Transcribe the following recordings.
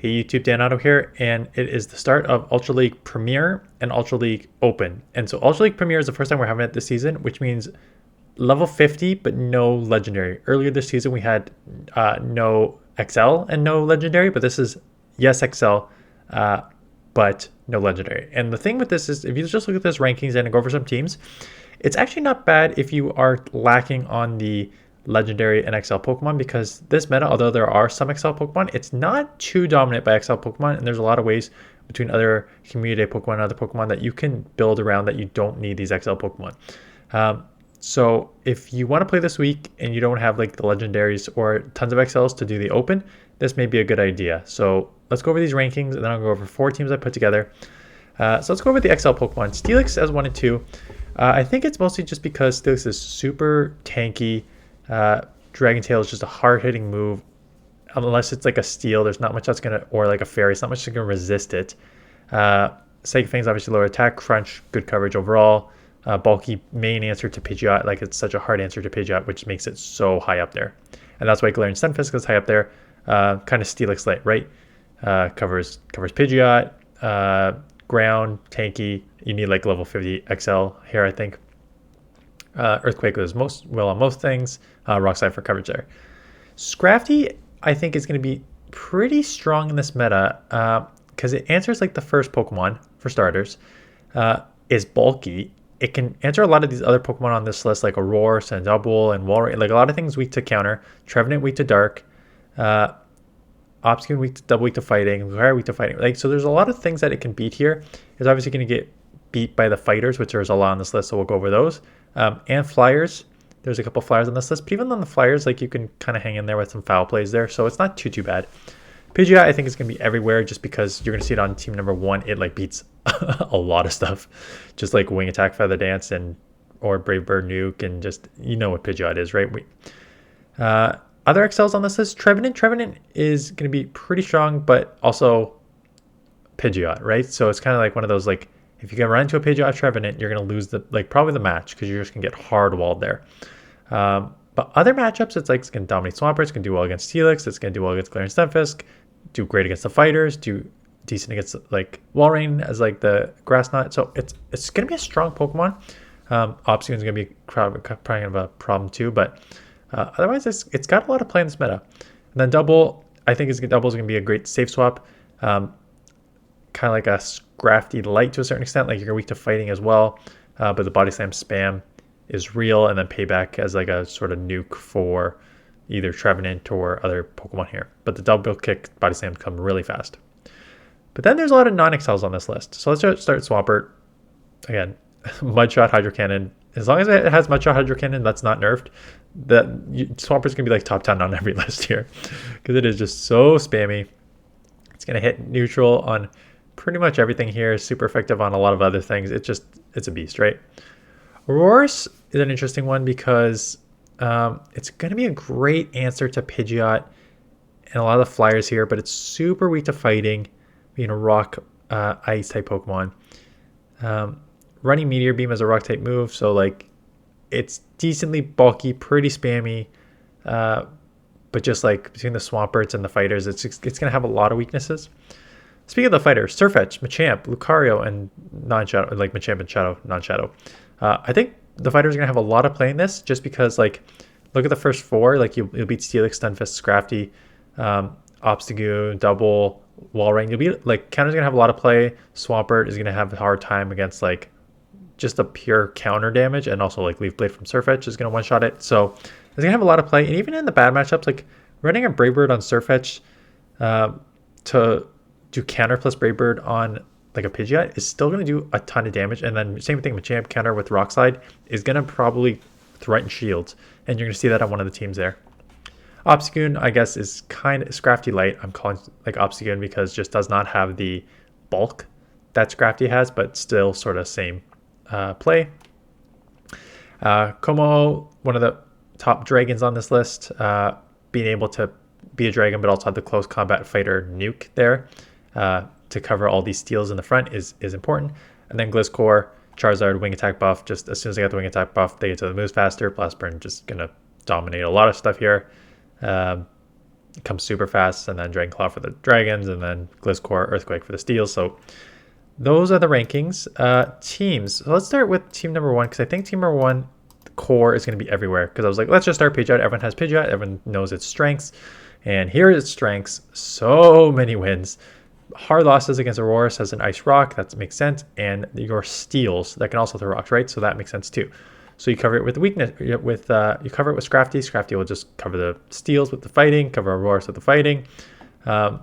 Hey YouTube, Dan Otto here, and it is the start of Ultra League Premier and Ultra League Open. And so Ultra League Premier is the first time we're having it this season, which means level 50, but no Legendary. Earlier this season, we had no XL and no Legendary, but this is yes XL, but no Legendary. And the thing with this is, if you just look at this rankings and go over some teams, it's actually not bad if you are lacking on the Legendary and XL Pokemon, because this meta, although there are some XL Pokemon, it's not too dominant by XL Pokemon, and there's a lot of ways between other Community Day Pokemon and other Pokemon that you can build around that you don't need these XL Pokemon. So if you want to play this week and you don't have like the Legendaries or tons of XLs to do the Open, this may be a good idea. So let's go over these rankings, and then I'll go over 4 teams I put together. So let's go over the XL Pokemon. Steelix as 1 and 2. I think it's mostly just because Steelix is super tanky. Dragon Tail is just a hard-hitting move. Unless it's like a steel, there's not much that's gonna, or like a fairy, it's not much that's gonna resist it. Psychic Fang's obviously lower attack, crunch, good coverage overall. Bulky, main answer to Pidgeot, like it's such a hard answer to Pidgeot, which makes it so high up there. And that's why Galarian Stunfisk is high up there. Kind of Steelix light, right? Covers Pidgeot, ground, tanky. You need like level 50 XL here, I think. Earthquake was well on most things. Rock Slide for coverage there. Scrafty, I think, is going to be pretty strong in this meta because it answers like the first Pokemon for starters. Is bulky. It can answer a lot of these other Pokemon on this list, like Aurora, Sandubble, and Walrein. Like a lot of things weak to counter. Trevenant weak to dark. Obscune weak to fighting. Lucario weak to fighting. Like, so there's a lot of things that it can beat here. It's obviously going to get beat by the fighters, which there's a lot on this list, so we'll go over those. And flyers. There's a couple flyers on this list, but even on the flyers, like you can kind of hang in there with some foul plays there, so it's not too bad. Pidgeot, I think, is going to be everywhere just because you're going to see it on team number 1. It like beats a lot of stuff, just like Wing Attack, Feather Dance, and or Brave Bird Nuke, and just, you know what Pidgeot is, right? Other XLs on this list, Trevenant. Trevenant is going to be pretty strong, but also Pidgeot, right? So it's kind of like one of those, like, if you can run into a Pidgeot Trevenant, you're going to lose probably the match because you're just going to get hard walled there. But other matchups, it's like it's going to dominate Swampert, it's going to do well against Steelix, it's going to do well against Galarian Stunfisk, do great against the fighters, do decent against like Walrein as like the Grass Knot. So it's going to be a strong Pokemon. Obsidian is going to be probably going to have a problem too, but otherwise it's got a lot of play in this meta. And then Double, I think Double is going to be a great safe swap. Kind of like a Scrafty light to a certain extent, like you're weak to fighting as well, but the Body Slam spam is real, and then Payback as like a sort of nuke for either Trevenant or other Pokemon here. But the double kick, Body Slam come really fast. But then there's a lot of non-XLs on this list. So let's start Swampert. Again, Mudshot, Hydro Cannon. As long as it has Mudshot, Hydro Cannon, that's not nerfed. Swampert's going to be like top 10 on every list here because it is just so spammy. It's going to hit neutral on pretty much everything here. Super effective on a lot of other things. It's a beast, right? Aurorus is an interesting one because it's going to be a great answer to Pidgeot and a lot of the flyers here, but it's super weak to fighting, being a rock, ice type Pokemon. Running Meteor Beam as a rock type move, so like it's decently bulky, pretty spammy, but just like between the Swamperts and the fighters, it's going to have a lot of weaknesses. Speaking of the fighters, Sirfetch, Machamp, Lucario, and non-Shadow, like Machamp and Shadow, non-Shadow. I think the fighters are going to have a lot of play in this just because, like, look at the first 4. Like, you'll beat Steelix, Stunfisk, Scrafty, Obstagoon, Double, Walrein. You'll be, like, counter's going to have a lot of play. Swampert is going to have a hard time against, like, just a pure counter damage. And also, like, Leaf Blade from Sirfetch is going to one-shot it. So, it's going to have a lot of play. And even in the bad matchups, like, running a Brave Bird on Sirfetch to do counter plus Brave Bird on like a Pidgeot is still going to do a ton of damage. And then same thing with Machamp, counter with Rock Slide is going to probably threaten shields, and you're going to see that on one of the teams there. Obstagoon, I guess, is kind of Scrafty light. I'm calling like Obstagoon because just does not have the bulk that Scrafty has, but still sort of same play. Como, one of the top dragons on this list, being able to be a dragon but also have the close combat fighter nuke there to cover all these steals in the front is important. And then Gliscor, Charizard, wing attack buff. Just as soon as they get the wing attack buff, they get to the moves faster. Blast Burn just going to dominate a lot of stuff here. it comes super fast, and then Dragon Claw for the dragons, and then Gliscor, Earthquake for the steals. So those are the rankings. Teams. So let's start with team number 1, because I think team number 1 core is going to be everywhere. Because I was like, let's just start Pidgeot. Everyone has Pidgeot. Everyone knows its strengths. And here are its strengths. So many wins. Hard losses against Aurorus has an Ice Rock. That makes sense. And your steals that can also throw rocks, right? So that makes sense too. So you cover it with weakness. You cover it with Scrafty. Scrafty will just cover the steals with the fighting. Cover Aurorus with the fighting. Again,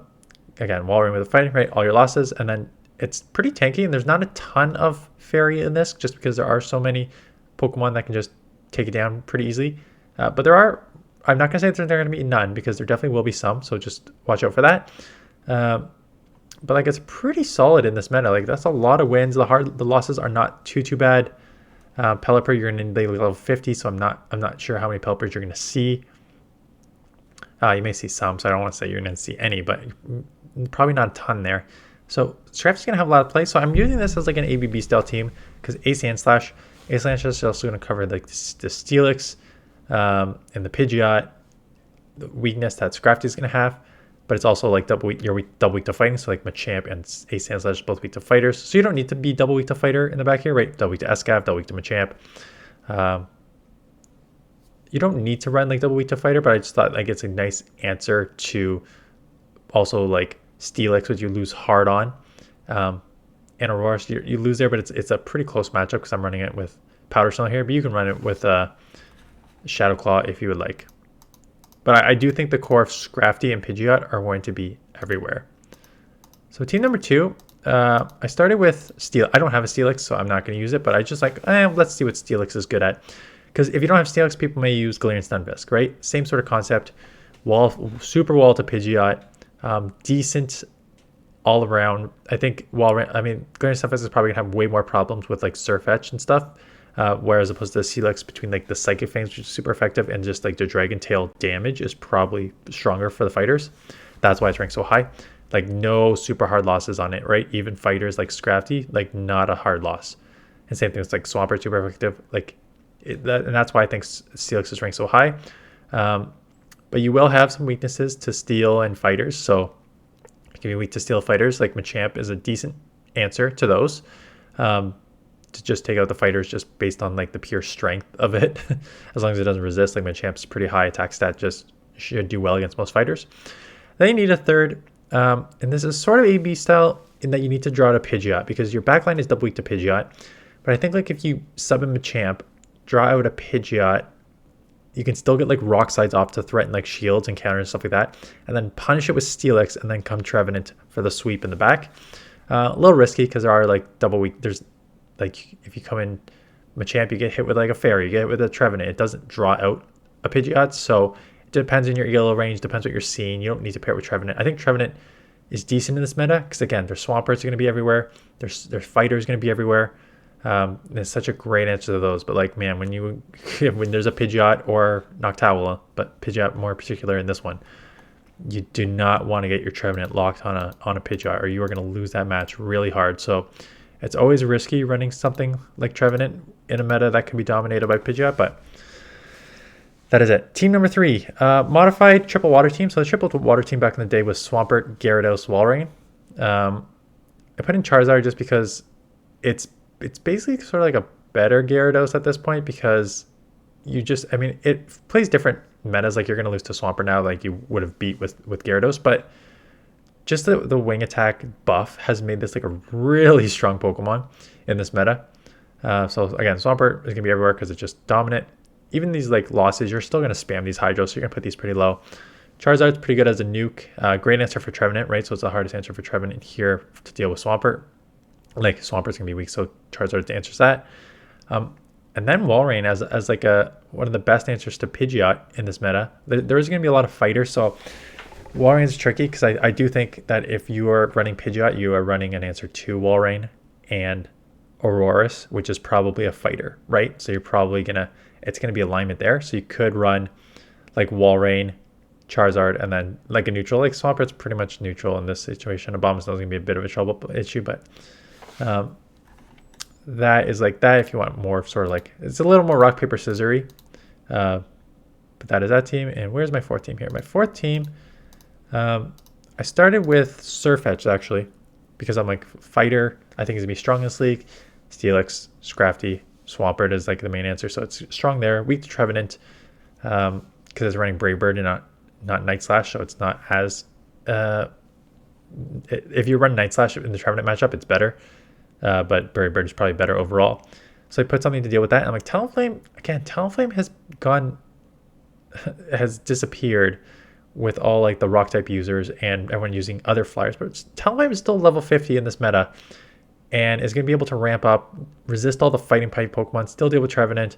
Walrein with the fighting, right? All your losses. And then it's pretty tanky. And there's not a ton of Fairy in this, just because there are so many Pokemon that can just take it down pretty easily. But there are. I'm not gonna say that there are gonna be none, because there definitely will be some. So just watch out for that. But like, it's pretty solid in this meta. Like, that's a lot of wins. The losses are not too bad. Pelipper, you're gonna need level 50, so I'm not sure how many Pelipers you're gonna see. You may see some, so I don't want to say you're gonna see any, but probably not a ton there. So Scrafty's gonna have a lot of play. So I'm using this as like an ABB style team, because Ace Slash is also gonna cover like the Steelix and the Pidgeot, the weakness that Scrafty's gonna have. But it's also like double weak to fighting. So like Machamp and Ace Slash both weak to fighters. So you don't need to be double weak to fighter in the back here, right? Double weak to Escav, double weak to Machamp. You don't need to run like double weak to fighter, but I just thought like it's a nice answer to also like Steelix, which you lose hard on. And Aurorus, you lose there, but it's a pretty close matchup, because I'm running it with Powder Snow here. But you can run it with Shadow Claw if you would like. But I do think the core of Scrafty and Pidgeot are going to be everywhere. So team number 2, I started with Steel. I don't have a Steelix, so I'm not going to use it. But I just like, let's see what Steelix is good at. Because if you don't have Steelix, people may use Galarian Stunfisk, right? Same sort of concept. Super wall to Pidgeot. Decent all around. I think Galarian Stunfisk is probably going to have way more problems with like Surf Etch and stuff. Whereas opposed to the Steelix, between like the Psychic Fangs, which is super effective, and just like the Dragon Tail damage is probably stronger for the fighters. That's why it's ranked so high. Like, no super hard losses on it, right? Even fighters like Scrafty, like, not a hard loss. And same thing with like Swampert, super effective. Like, and that's why I think Steelix is ranked so high. But you will have some weaknesses to Steel and fighters. So if you're weak to Steel fighters, like Machamp is a decent answer to those. To just take out the fighters just based on like the pure strength of it. As long as it doesn't resist, like Machamp's pretty high attack stat, just should do well against most fighters. Then you need a third, and this is sort of AB style in that you need to draw to Pidgeot, because your backline is double weak to Pidgeot. But I think like if you sub in Machamp, draw out a Pidgeot, you can still get like rock sides off to threaten like shields and counters and stuff like that, and then punish it with Steelix, and then come Trevenant for the sweep in the back. A little risky, because there are like double weak. There's like, if you come in Machamp, you get hit with like a Fairy, you get hit with a Trevenant. It doesn't draw out a Pidgeot, so it depends on your ELO range, depends what you're seeing. You don't need to pair it with Trevenant. I think Trevenant is decent in this meta, because again, their Swamperts are going to be everywhere. Their Fighters going to be everywhere. It's such a great answer to those. But like, man, when there's a Pidgeot or Noctowl, but Pidgeot more particular in this one, you do not want to get your Trevenant locked on a Pidgeot, or you are going to lose that match really hard. So it's always risky running something like Trevenant in a meta that can be dominated by Pidgeot, but that is it. Team number 3, modified triple water team. So the triple water team back in the day was Swampert, Gyarados, Walrein. I put in Charizard just because it's basically sort of like a better Gyarados at this point, because it plays different metas. Like, you're going to lose to Swampert now, like you would have beat with Gyarados, but just the wing attack buff has made this like a really strong Pokemon in this meta. So again, Swampert is going to be everywhere because it's just dominant. Even these like losses, you're still going to spam these Hydros, so you're going to put these pretty low. Charizard's pretty good as a nuke. Great answer for Trevenant, right? So it's the hardest answer for Trevenant here to deal with Swampert. Like, Swampert's going to be weak, so Charizard answers that. And then Walrein as like one of the best answers to Pidgeot in this meta. There is going to be a lot of fighters, so Walrein is tricky, because I do think that if you are running Pidgeot, you are running an answer to Walrein and Aurorus, which is probably a fighter, right? So you're probably it's gonna be alignment there. So you could run like Walrein, Charizard, and then like a neutral. Like, Swampert's pretty much neutral in this situation. Abomasnow is gonna be a bit of a trouble issue, but that is like that. If you want more sort of like, it's a little more rock paper scissory. But that is that team. And where's my 4th team here? My 4th team I started with Surfetch actually, because I'm like fighter. I think he's gonna be strong in this league. Steelix, Scrafty, Swampert is like the main answer, so it's strong there. Weak to Trevenant, because it's running Brave Bird and not Night Slash, so it's not as. If you run Night Slash in the Trevenant matchup, it's better, but Brave Bird is probably better overall. So I put something to deal with that. And I'm like, Talonflame again. Talonflame has disappeared with all like the rock type users and everyone using other flyers, but Talonflame is still level 50 in this meta and is going to be able to ramp up, resist all the fighting type Pokemon, still deal with Trevenant.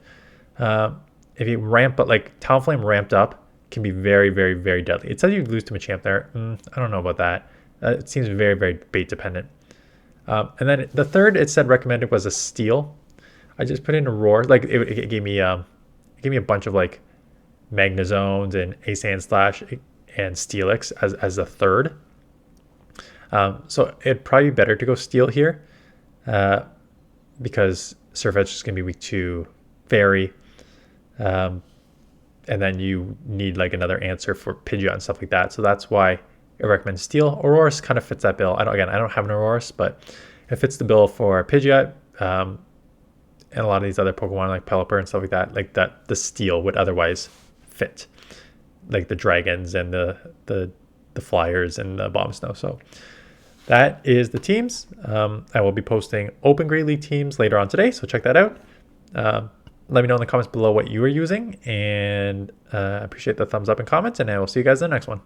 If you ramp, but like Talonflame ramped up can be very, very, very deadly. It says you lose to Machamp there. I don't know about that. It seems very, very bait dependent. And then the third it said recommended was a Steel. I just put in a Roar. Like it gave me a bunch of like Magnezones and Sand Slash and Steelix as a third. So it'd probably be better to go Steel here, because Surfetch is going to be weak to Fairy, and then you need like another answer for Pidgeot and stuff like that. So that's why I recommend Steel. Aurorus kind of fits that bill. I don't have an Aurorus, but it fits the bill for Pidgeot, and a lot of these other Pokemon like Pelipper and stuff like that. Like that, the Steel would otherwise fit, like the dragons and the flyers and the bomb snow. So that is the teams. I will be posting Open Great League teams later on today, so check that out. Let me know in the comments below what you are using, and I appreciate the thumbs up and comments, and I will see you guys in the next one.